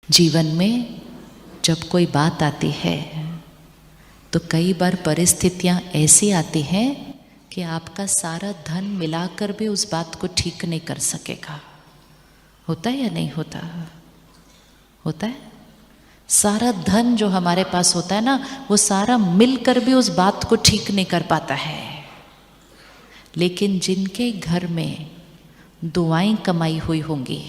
जीवन में जब कोई बात आती है तो कई बार परिस्थितियां ऐसी आती हैं कि आपका सारा धन मिलाकर भी उस बात को ठीक नहीं कर सकेगा। होता है या नहीं होता? होता है। सारा धन जो हमारे पास होता है ना, वो सारा मिलकर भी उस बात को ठीक नहीं कर पाता है। लेकिन जिनके घर में दुआएं कमाई हुई होंगी,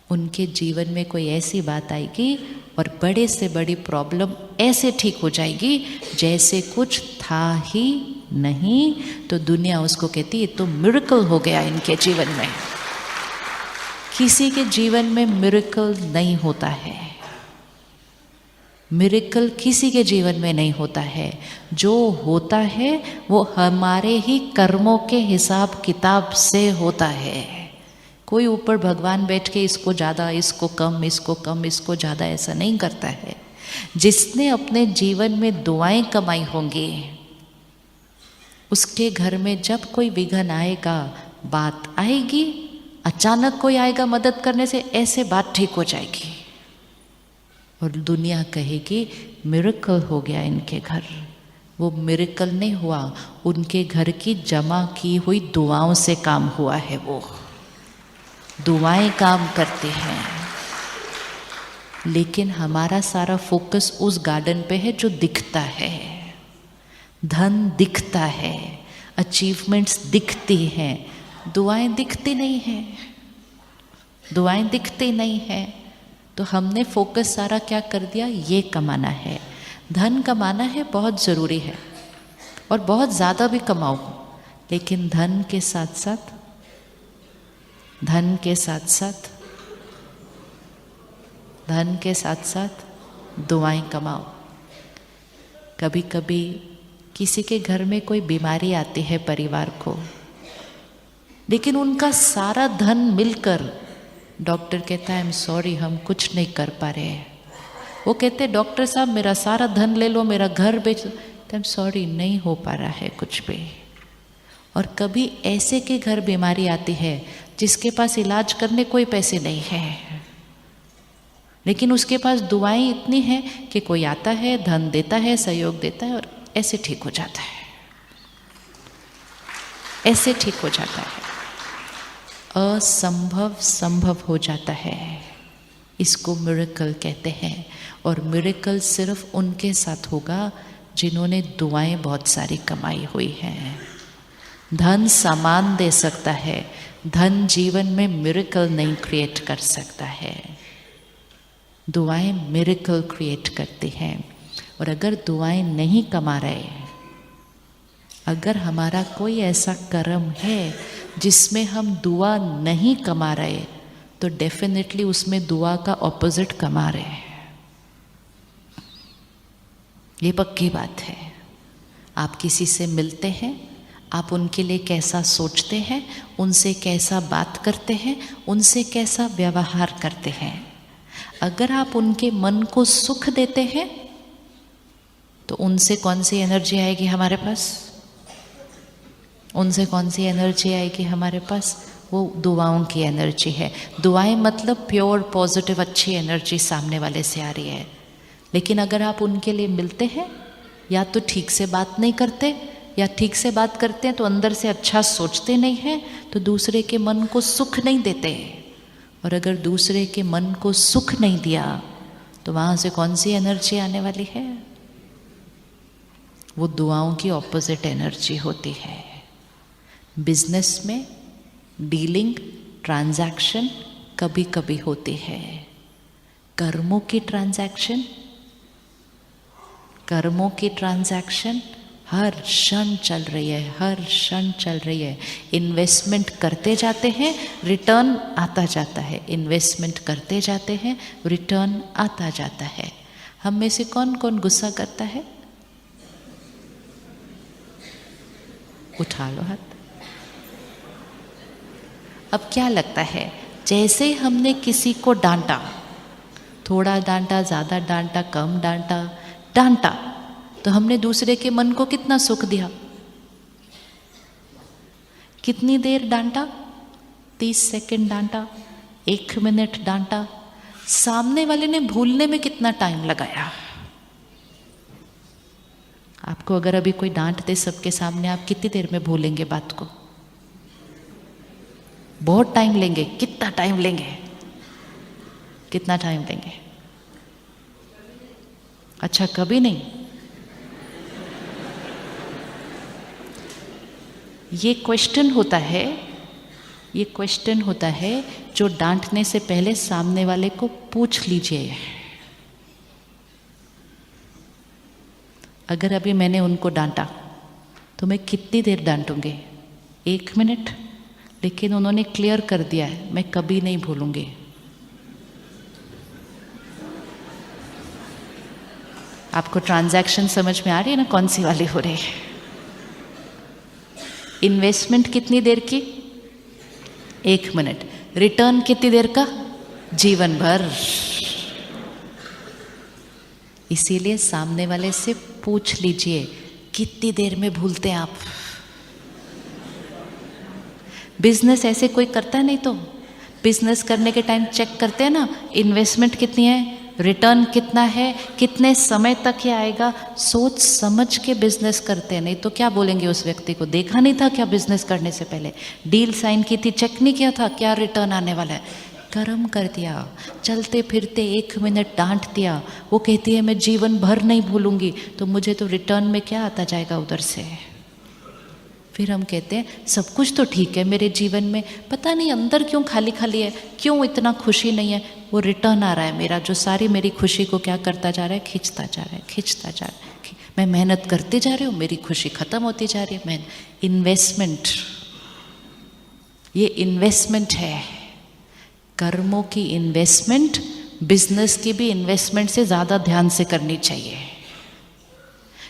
उनके जीवन में कोई ऐसी बात आएगी और बड़े से बड़ी प्रॉब्लम ऐसे ठीक हो जाएगी जैसे कुछ था ही नहीं। तो दुनिया उसको कहती है तो मिरेकल हो गया इनके जीवन में। किसी के जीवन में मिरेकल नहीं होता है। मिरेकल किसी के जीवन में नहीं होता है। जो होता है वो हमारे ही कर्मों के हिसाब किताब से होता है। कोई ऊपर भगवान बैठ के इसको ज़्यादा, इसको कम, इसको कम, इसको ज़्यादा ऐसा नहीं करता है। जिसने अपने जीवन में दुआएं कमाई होंगी, उसके घर में जब कोई विघ्न आएगा, बात आएगी, अचानक कोई आएगा मदद करने से, ऐसे बात ठीक हो जाएगी और दुनिया कहेगी मिरेकल हो गया इनके घर। वो मिरेकल नहीं हुआ, उनके घर की जमा की हुई दुआओं से काम हुआ है। वो दुआएं काम करते हैं। लेकिन हमारा सारा फोकस उस गार्डन पे है जो दिखता है। धन दिखता है, अचीवमेंट्स दिखती हैं, दुआएं दिखती नहीं हैं। दुआएं दिखती नहीं हैं तो हमने फोकस सारा क्या कर दिया? ये कमाना है, धन कमाना है, बहुत ज़रूरी है और बहुत ज़्यादा भी कमाओ। लेकिन धन के साथ साथ दुआएं कमाओ। कभी कभी किसी के घर में कोई बीमारी आती है परिवार को, लेकिन उनका सारा धन मिलकर डॉक्टर कहता है आई एम सॉरी, हम कुछ नहीं कर पा रहे हैं। वो कहते डॉक्टर साहब मेरा सारा धन ले लो, मेरा घर बेच दो। आई एम सॉरी, नहीं हो पा रहा है कुछ भी। और कभी ऐसे के घर बीमारी आती है जिसके पास इलाज करने कोई पैसे नहीं है, लेकिन उसके पास दुआएं इतनी हैं कि कोई आता है, धन देता है, सहयोग देता है और ऐसे ठीक हो जाता है। ऐसे ठीक हो जाता है। असंभव संभव हो जाता है। इसको मिरेकल कहते हैं। और मिरेकल सिर्फ उनके साथ होगा जिन्होंने दुआएं बहुत सारी कमाई हुई हैं। धन सामान दे सकता है, धन जीवन में मिरेकल नहीं क्रिएट कर सकता है। दुआएं मिरेकल क्रिएट करती हैं। और अगर दुआएं नहीं कमा रहे, अगर हमारा कोई ऐसा कर्म है जिसमें हम दुआ नहीं कमा रहे, तो डेफिनेटली उसमें दुआ का ऑपोजिट कमा रहे हैं। ये पक्की बात है। आप किसी से मिलते हैं, आप उनके लिए कैसा सोचते हैं, उनसे कैसा बात करते हैं, उनसे कैसा व्यवहार करते हैं। अगर आप उनके मन को सुख देते हैं तो उनसे कौन सी एनर्जी आएगी हमारे पास? उनसे कौन सी एनर्जी आएगी हमारे पास? वो दुआओं की एनर्जी है। दुआएं मतलब प्योर पॉजिटिव अच्छी एनर्जी सामने वाले से आ रही है। लेकिन अगर आप उनके लिए मिलते हैं, या तो ठीक से बात नहीं करते, या ठीक से बात करते हैं तो अंदर से अच्छा सोचते नहीं हैं, तो दूसरे के मन को सुख नहीं देते। और अगर दूसरे के मन को सुख नहीं दिया तो वहाँ से कौन सी एनर्जी आने वाली है? वो दुआओं की ऑपोजिट एनर्जी होती है। बिजनेस में डीलिंग, ट्रांजैक्शन कभी कभी होती है। कर्मों की ट्रांजैक्शन हर क्षण चल रही है, हर क्षण चल रही है। इन्वेस्टमेंट करते जाते हैं, रिटर्न आता जाता है। इन्वेस्टमेंट करते जाते हैं, रिटर्न आता जाता है। हम में से कौन कौन गुस्सा करता है? उठा लो हाथ। अब क्या लगता है, जैसे हमने किसी को डांटा, थोड़ा डांटा, ज़्यादा डांटा, कम डांटा, तो हमने दूसरे के मन को कितना सुख दिया? कितनी देर डांटा? 30 सेकंड डांटा, 1 मिनट डांटा, सामने वाले ने भूलने में कितना टाइम लगाया। आपको अगर अभी कोई डांट दे सबके सामने, आप कितनी देर में भूलेंगे बात को? बहुत टाइम लेंगे। कितना टाइम लेंगे? कितना टाइम लेंगे? अच्छा, कभी नहीं। ये क्वेश्चन होता है जो डांटने से पहले सामने वाले को पूछ लीजिए। अगर अभी मैंने उनको डांटा तो मैं कितनी देर डांटूंगी? 1 मिनट। लेकिन उन्होंने क्लियर कर दिया है, मैं कभी नहीं भूलूंगी। आपको ट्रांजैक्शन समझ में आ रही है ना, कौन सी वाली हो रही है? इन्वेस्टमेंट कितनी देर की? 1 मिनट। रिटर्न कितनी देर का? जीवन भर। इसीलिए सामने वाले से पूछ लीजिए, कितनी देर में भूलते हैं आप? बिजनेस ऐसे कोई करता है नहीं तो बिजनेस करने के टाइम चेक करते हैं ना, इन्वेस्टमेंट कितनी है, रिटर्न कितना है, कितने समय तक ये आएगा, सोच समझ के बिजनेस करते हैं। नहीं तो क्या बोलेंगे उस व्यक्ति को, देखा नहीं था क्या बिजनेस करने से पहले? डील साइन की थी, चेक नहीं किया था क्या रिटर्न आने वाला है? कर्म कर दिया, चलते फिरते 1 मिनट डांट दिया। वो कहती है मैं जीवन भर नहीं भूलूंगी, तो मुझे तो रिटर्न में क्या आता जाएगा उधर से? फिर हम कहते हैं सब कुछ तो ठीक है मेरे जीवन में, पता नहीं अंदर क्यों खाली खाली है, क्यों इतना खुशी नहीं है। वो रिटर्न आ रहा है मेरा, जो सारी मेरी खुशी को क्या करता जा रहा है, खींचता जा रहा है, खींचता जा रहा है। मैं मेहनत करते जा रही हूँ, मेरी खुशी खत्म होती जा रही है। मैं इन्वेस्टमेंट, ये इन्वेस्टमेंट है, कर्मों की इन्वेस्टमेंट। बिजनेस की भी इन्वेस्टमेंट से ज़्यादा ध्यान से करनी चाहिए,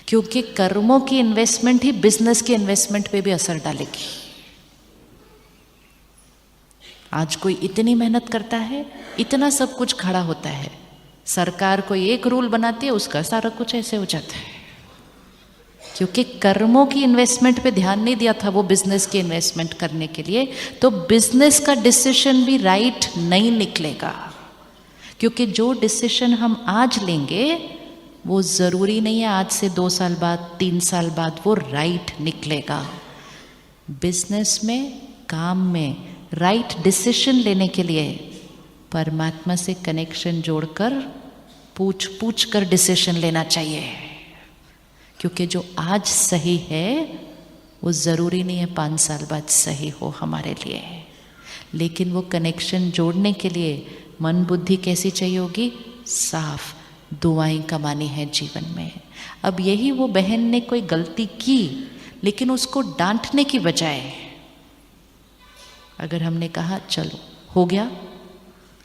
क्योंकि कर्मों की इन्वेस्टमेंट ही बिजनेस की इन्वेस्टमेंट पे भी असर डालेगी। आज कोई इतनी मेहनत करता है, इतना सब कुछ खड़ा होता है, सरकार कोई एक रूल बनाती है, उसका सारा कुछ ऐसे हो जाता है, क्योंकि कर्मों की इन्वेस्टमेंट पे ध्यान नहीं दिया था वो बिजनेस की इन्वेस्टमेंट करने के लिए। तो बिजनेस का डिसीजन भी राइट नहीं निकलेगा, क्योंकि जो डिसीजन हम आज लेंगे वो ज़रूरी नहीं है आज से 2 साल बाद, 3 साल बाद वो राइट निकलेगा। बिजनेस में, काम में राइट डिसीजन लेने के लिए परमात्मा से कनेक्शन जोड़कर पूछ कर डिसीजन लेना चाहिए, क्योंकि जो आज सही है वो ज़रूरी नहीं है 5 साल बाद सही हो हमारे लिए। लेकिन वो कनेक्शन जोड़ने के लिए मन बुद्धि कैसी चाहिए होगी? साफ। दुआएं कमानी है जीवन में। अब यही वो बहन ने कोई गलती की, लेकिन उसको डांटने की बजाय अगर हमने कहा चलो हो गया,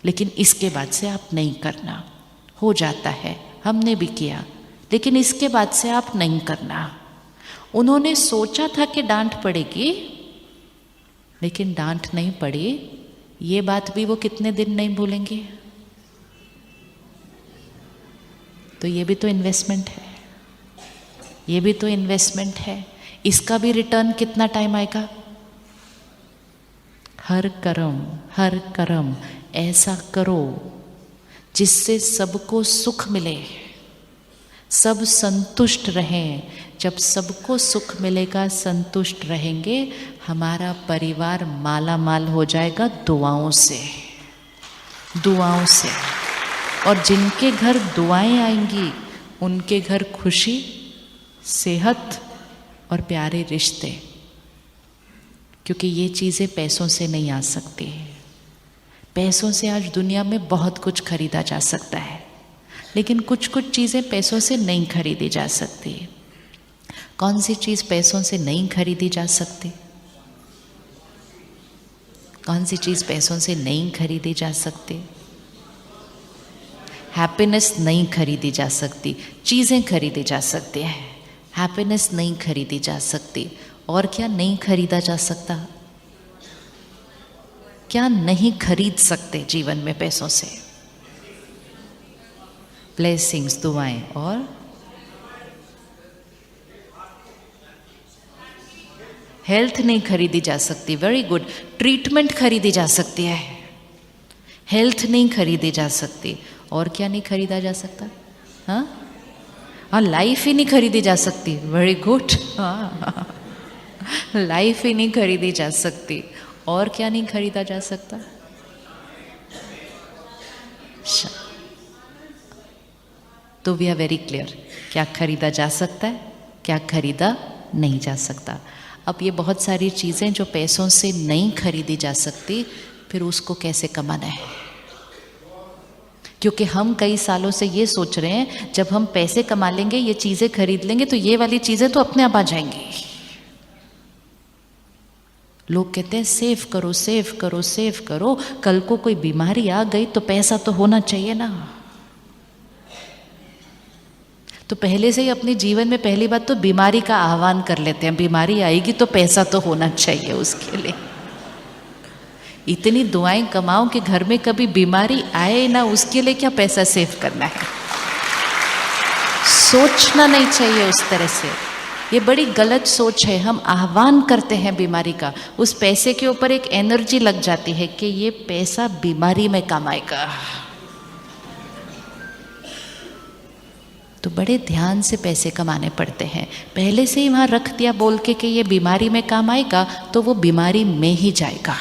लेकिन इसके बाद से आप नहीं करना, हो जाता है, हमने भी किया, लेकिन इसके बाद से आप नहीं करना। उन्होंने सोचा था कि डांट पड़ेगी, लेकिन डांट नहीं पड़ी। ये बात भी वो कितने दिन नहीं भूलेंगे। तो ये भी तो इन्वेस्टमेंट है, ये भी तो इन्वेस्टमेंट है। इसका भी रिटर्न कितना टाइम आएगा? हर कर्म ऐसा करो जिससे सबको सुख मिले, सब संतुष्ट रहें। जब सबको सुख मिलेगा, संतुष्ट रहेंगे, हमारा परिवार माला माल हो जाएगा दुआओं से, दुआओं से। और जिनके घर दुआएं आएंगी उनके घर खुशी, सेहत और प्यारे रिश्ते, क्योंकि ये चीज़ें पैसों से नहीं आ सकती। पैसों से आज दुनिया में बहुत कुछ खरीदा जा सकता है, लेकिन कुछ कुछ चीज़ें पैसों से नहीं खरीदी जा सकती। कौन सी चीज़ पैसों से नहीं खरीदी जा सकती? कौन सी चीज़ पैसों से नहीं खरीदी जा सकती? हैप्पीनेस नहीं खरीदी जा सकती, चीज़ें खरीदी जा सकती हैं, हैप्पीनेस नहीं खरीदी जा सकती। और क्या नहीं खरीदा जा सकता? क्या नहीं खरीद सकते जीवन में पैसों से? ब्लेसिंग्स, दुआएं। और हेल्थ नहीं खरीदी जा सकती, वेरी गुड। ट्रीटमेंट खरीदी जा सकती है, हेल्थ नहीं खरीदी जा सकती, और क्या नहीं खरीदा जा सकता? हाँ, लाइफ ही नहीं खरीदी जा सकती। Very good. हाँ, लाइफ ही नहीं खरीदी जा सकती, और क्या नहीं खरीदा जा सकता? तो वी आर वेरी क्लियर, क्या खरीदा जा सकता है, क्या खरीदा नहीं जा सकता। अब ये बहुत सारी चीज़ें जो पैसों से नहीं खरीदी जा सकती, फिर उसको कैसे कमाना है? क्योंकि हम कई सालों से ये सोच रहे हैं जब हम पैसे कमा लेंगे, ये चीज़ें खरीद लेंगे, तो ये वाली चीज़ें तो अपने आप आ जाएंगी। लोग कहते हैं सेव करो सेव करो सेव करो, कल को कोई बीमारी आ गई तो पैसा तो होना चाहिए ना। तो पहले से ही अपने जीवन में पहली बात तो बीमारी का आह्वान कर लेते हैं, बीमारी आएगी तो पैसा तो होना चाहिए उसके लिए। इतनी दुआएं कमाओ कि घर में कभी बीमारी आए ना, उसके लिए क्या पैसा सेव करना है? सोचना नहीं चाहिए उस तरह से, ये बड़ी गलत सोच है। हम आह्वान करते हैं बीमारी का, उस पैसे के ऊपर एक एनर्जी लग जाती है कि ये पैसा बीमारी में काम आएगा। तो बड़े ध्यान से पैसे कमाने पड़ते हैं। पहले से ही वहाँ रख दिया बोल के कि ये बीमारी में काम आएगा, तो वो बीमारी में ही जाएगा।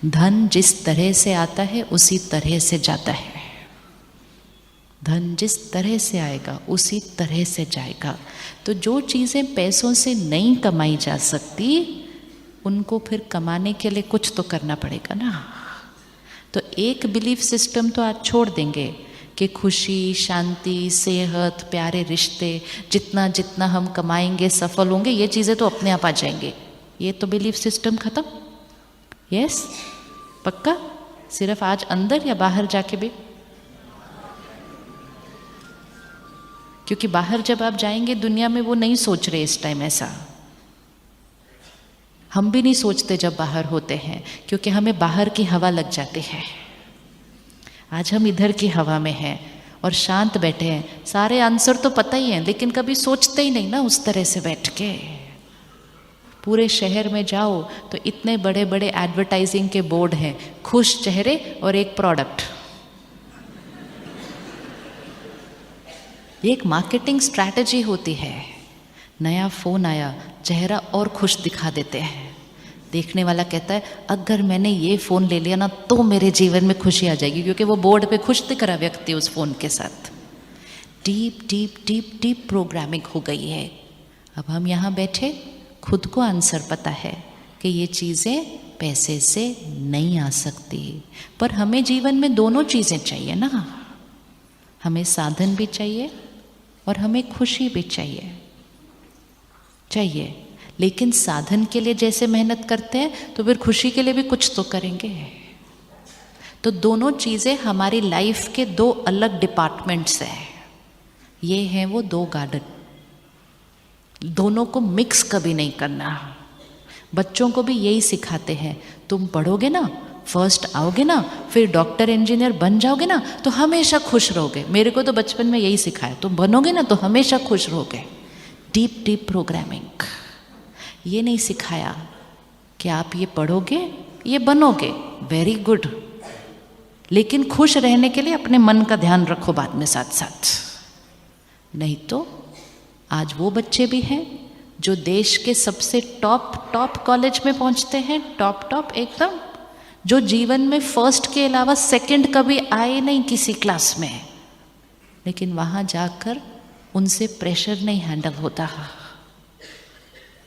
धन जिस तरह से आता है उसी तरह से जाता है। धन जिस तरह से आएगा उसी तरह से जाएगा। तो जो चीज़ें पैसों से नहीं कमाई जा सकती, उनको फिर कमाने के लिए कुछ तो करना पड़ेगा ना। तो एक बिलीफ सिस्टम तो आज छोड़ देंगे कि खुशी, शांति, सेहत, प्यारे रिश्ते, जितना जितना हम कमाएंगे सफल होंगे, ये चीज़ें तो अपने आप आ जाएंगे। ये तो बिलीफ सिस्टम खत्म। यस, पक्का? सिर्फ आज अंदर या बाहर जाके भी? क्योंकि बाहर जब आप जाएंगे दुनिया में, वो नहीं सोच रहे इस टाइम ऐसा। हम भी नहीं सोचते जब बाहर होते हैं, क्योंकि हमें बाहर की हवा लग जाती है। आज हम इधर की हवा में हैं और शांत बैठे हैं, सारे आंसर तो पता ही हैं, लेकिन कभी सोचते ही नहीं ना उस तरह से बैठ के। पूरे शहर में जाओ तो इतने बड़े बड़े एडवर्टाइजिंग के बोर्ड हैं, खुश चेहरे और एक प्रोडक्ट। ये एक मार्केटिंग स्ट्रैटेजी होती है। नया फ़ोन आया, चेहरा और खुश दिखा देते हैं। देखने वाला कहता है अगर मैंने ये फ़ोन ले लिया ना तो मेरे जीवन में खुशी आ जाएगी, क्योंकि वो बोर्ड पे खुश दिख रहा व्यक्ति उस फ़ोन के साथ। Deep deep deep deep programming हो गई है। अब हम यहाँ बैठे, खुद को आंसर पता है कि ये चीज़ें पैसे से नहीं आ सकती, पर हमें जीवन में दोनों चीज़ें चाहिए ना। हमें साधन भी चाहिए और हमें खुशी भी चाहिए। लेकिन साधन के लिए जैसे मेहनत करते हैं तो फिर खुशी के लिए भी कुछ तो करेंगे। तो दोनों चीज़ें हमारी लाइफ के दो अलग डिपार्टमेंट्स हैं। ये हैं वो दो गार्डन, दोनों को मिक्स कभी नहीं करना। बच्चों को भी यही सिखाते हैं, तुम पढ़ोगे ना, फर्स्ट आओगे ना, फिर डॉक्टर इंजीनियर बन जाओगे ना तो हमेशा खुश रहोगे। मेरे को तो बचपन में यही सिखाया, तुम बनोगे ना तो हमेशा खुश रहोगे। Deep deep programming. ये नहीं सिखाया कि आप ये पढ़ोगे ये बनोगे, वेरी गुड, लेकिन खुश रहने के लिए अपने मन का ध्यान रखो बाद में साथ साथ। नहीं तो आज वो बच्चे भी हैं जो देश के सबसे टॉप कॉलेज में पहुंचते हैं, टॉप एकदम, जो जीवन में फर्स्ट के अलावा सेकंड कभी आए नहीं किसी क्लास में, लेकिन वहाँ जाकर उनसे प्रेशर नहीं हैंडल होता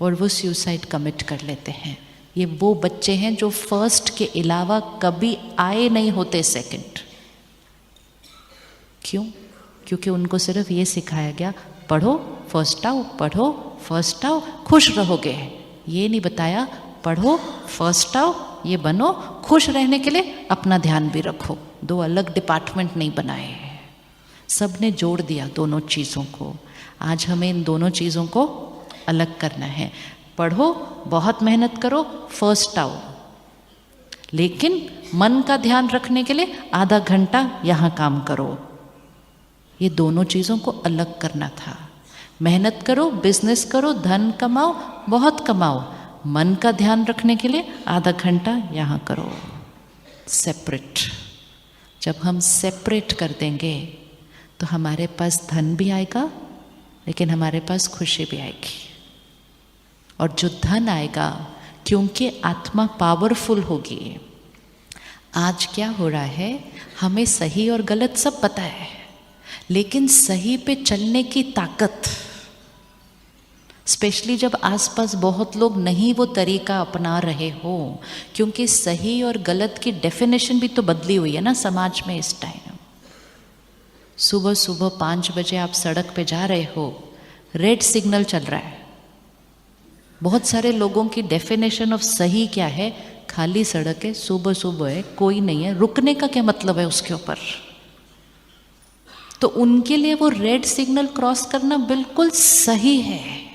और वो सुसाइड कमिट कर लेते हैं। ये वो बच्चे हैं जो फर्स्ट के अलावा कभी आए नहीं होते सेकंड। क्यों? क्योंकि उनको सिर्फ ये सिखाया गया पढ़ो फर्स्ट आओ, पढ़ो फर्स्ट आओ, खुश रहोगे। ये नहीं बताया पढ़ो फर्स्ट आओ, ये बनो, खुश रहने के लिए अपना ध्यान भी रखो। दो अलग डिपार्टमेंट नहीं बनाए, सब ने जोड़ दिया दोनों चीज़ों को। आज हमें इन दोनों चीज़ों को अलग करना है। पढ़ो, बहुत मेहनत करो, फर्स्ट आओ, लेकिन मन का ध्यान रखने के लिए आधा घंटा यहाँ काम करो। ये दोनों चीज़ों को अलग करना था। मेहनत करो, बिजनेस करो, धन कमाओ, बहुत कमाओ, मन का ध्यान रखने के लिए आधा घंटा यहाँ करो। सेपरेट। जब हम सेपरेट कर देंगे तो हमारे पास धन भी आएगा, लेकिन हमारे पास खुशी भी आएगी। और जो धन आएगा, क्योंकि आत्मा पावरफुल होगी। आज क्या हो रहा है, हमें सही और गलत सब पता है, लेकिन सही पे चलने की ताकत, स्पेशली जब आसपास बहुत लोग नहीं वो तरीका अपना रहे हो, क्योंकि सही और गलत की डेफिनेशन भी तो बदली हुई है ना समाज में इस टाइम। सुबह सुबह 5 बजे आप सड़क पे जा रहे हो, रेड सिग्नल चल रहा है। बहुत सारे लोगों की डेफिनेशन ऑफ सही क्या है, खाली सड़क है, सुबह सुबह है, कोई नहीं है, रुकने का क्या मतलब है उसके ऊपर। तो उनके लिए वो रेड सिग्नल क्रॉस करना बिल्कुल सही है।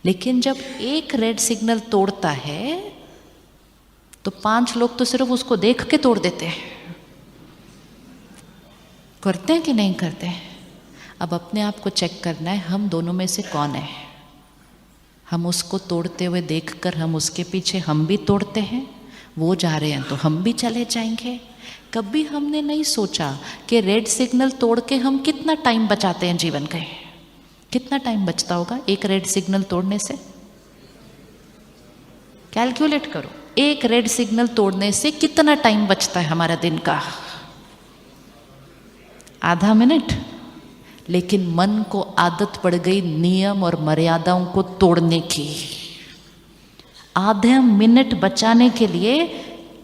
लेकिन जब एक रेड सिग्नल तोड़ता है तो 5 लोग तो सिर्फ उसको देख के तोड़ देते हैं। करते हैं कि नहीं करते हैं? अब अपने आप को चेक करना है, हम दोनों में से कौन है। हम उसको तोड़ते हुए देखकर हम उसके पीछे हम भी तोड़ते हैं, वो जा रहे हैं तो हम भी चले जाएंगे। कभी हमने नहीं सोचा कि रेड सिग्नल तोड़ के हम कितना टाइम बचाते हैं जीवन का। कितना टाइम बचता होगा एक रेड सिग्नल तोड़ने से? कैलकुलेट करो, एक रेड सिग्नल तोड़ने से कितना टाइम बचता है हमारा दिन का? आधा मिनट। लेकिन मन को आदत पड़ गई नियम और मर्यादाओं को तोड़ने की। आधे मिनट बचाने के लिए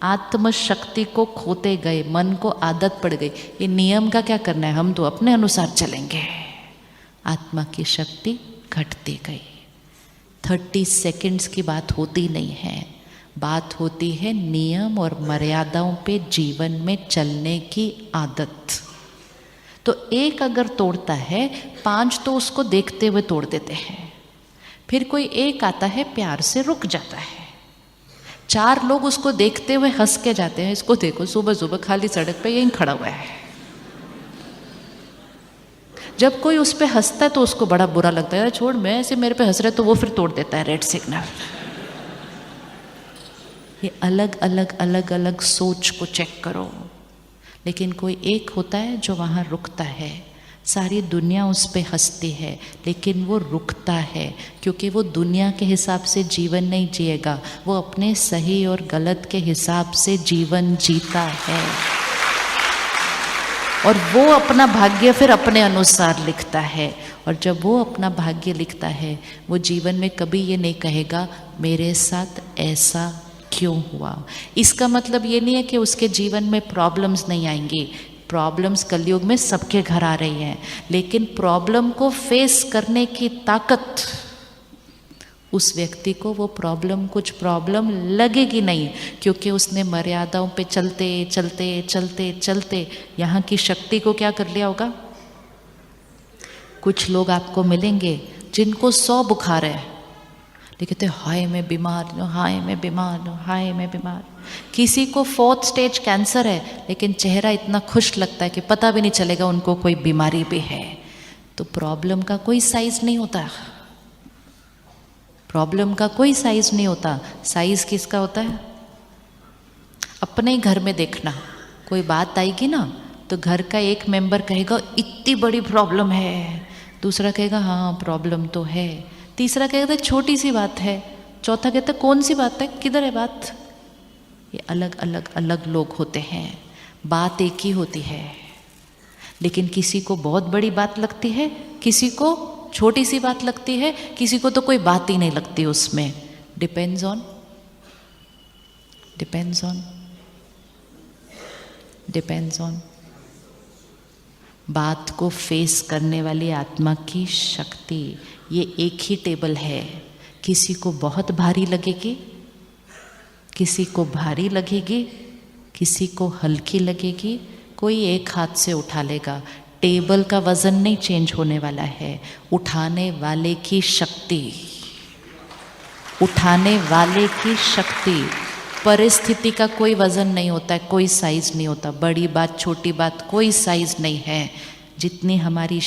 आत्मशक्ति को खोते गए, मन को आदत पड़ गई ये नियम का क्या करना है, हम तो अपने अनुसार चलेंगे। आत्मा की शक्ति घटती गई। 30 सेकंड्स की बात होती नहीं है, बात होती है नियम और मर्यादाओं पे जीवन में चलने की आदत। तो एक अगर तोड़ता है, 5 तो उसको देखते हुए तोड़ देते हैं। फिर कोई एक आता है, प्यार से रुक जाता है। 4 लोग उसको देखते हुए हंस के जाते हैं, इसको देखो सुबह सुबह खाली सड़क पे यहीं खड़ा हुआ है। जब कोई उस पर हंसता है तो उसको बड़ा बुरा लगता है, छोड़ मैं ऐसे मेरे पे हंस रहे, तो वो फिर तोड़ देता है रेड सिग्नल। ये अलग अलग अलग अलग सोच को चेक करो। लेकिन कोई एक होता है जो वहाँ रुकता है। सारी दुनिया उस पर हंसती है, लेकिन वो रुकता है, क्योंकि वो दुनिया के हिसाब से जीवन नहीं जिएगा, वो अपने सही और गलत के हिसाब से जीवन जीता है। और वो अपना भाग्य फिर अपने अनुसार लिखता है। और जब वो अपना भाग्य लिखता है, वो जीवन में कभी ये नहीं कहेगा मेरे साथ ऐसा क्यों हुआ। इसका मतलब ये नहीं है कि उसके जीवन में प्रॉब्लम्स नहीं आएंगी। प्रॉब्लम्स कलयुग में सबके घर आ रही हैं, लेकिन प्रॉब्लम को फेस करने की ताकत उस व्यक्ति को, वो प्रॉब्लम कुछ प्रॉब्लम लगेगी नहीं, क्योंकि उसने मर्यादाओं पे चलते चलते चलते चलते यहाँ की शक्ति को क्या कर लिया होगा। कुछ लोग आपको मिलेंगे जिनको 100 बुखार है, कहते हाय मैं बीमार हूँ, हाय मैं बीमार हूँ, हाय मैं बीमार। किसी को 4th स्टेज कैंसर है, लेकिन चेहरा इतना खुश लगता है कि पता भी नहीं चलेगा उनको कोई बीमारी भी है। तो प्रॉब्लम का कोई साइज नहीं होता। प्रॉब्लम का कोई साइज नहीं होता। साइज किसका होता है? अपने ही घर में देखना, कोई बात आएगी ना तो घर का एक मेंबर कहेगा इतनी बड़ी प्रॉब्लम है, दूसरा कहेगा हाँ प्रॉब्लम तो है, तीसरा कहता है छोटी सी बात है, चौथा कहता है कौन सी बात है, किधर है बात। ये अलग अलग अलग लोग होते हैं, बात एक ही होती है, लेकिन किसी को बहुत बड़ी बात लगती है, किसी को छोटी सी बात लगती है, किसी को तो कोई बात ही नहीं लगती उसमें। डिपेंड्स ऑन बात को फेस करने वाली आत्मा की शक्ति। ये एक ही टेबल है, किसी को बहुत भारी लगेगी, किसी को भारी लगेगी, किसी को हल्की लगेगी, कोई एक हाथ से उठा लेगा। टेबल का वजन नहीं चेंज होने वाला है, उठाने वाले की शक्ति, उठाने वाले की शक्ति। परिस्थिति का कोई वजन नहीं होता है, कोई साइज नहीं होता। बड़ी बात छोटी बात कोई साइज नहीं है। जितनी हमारी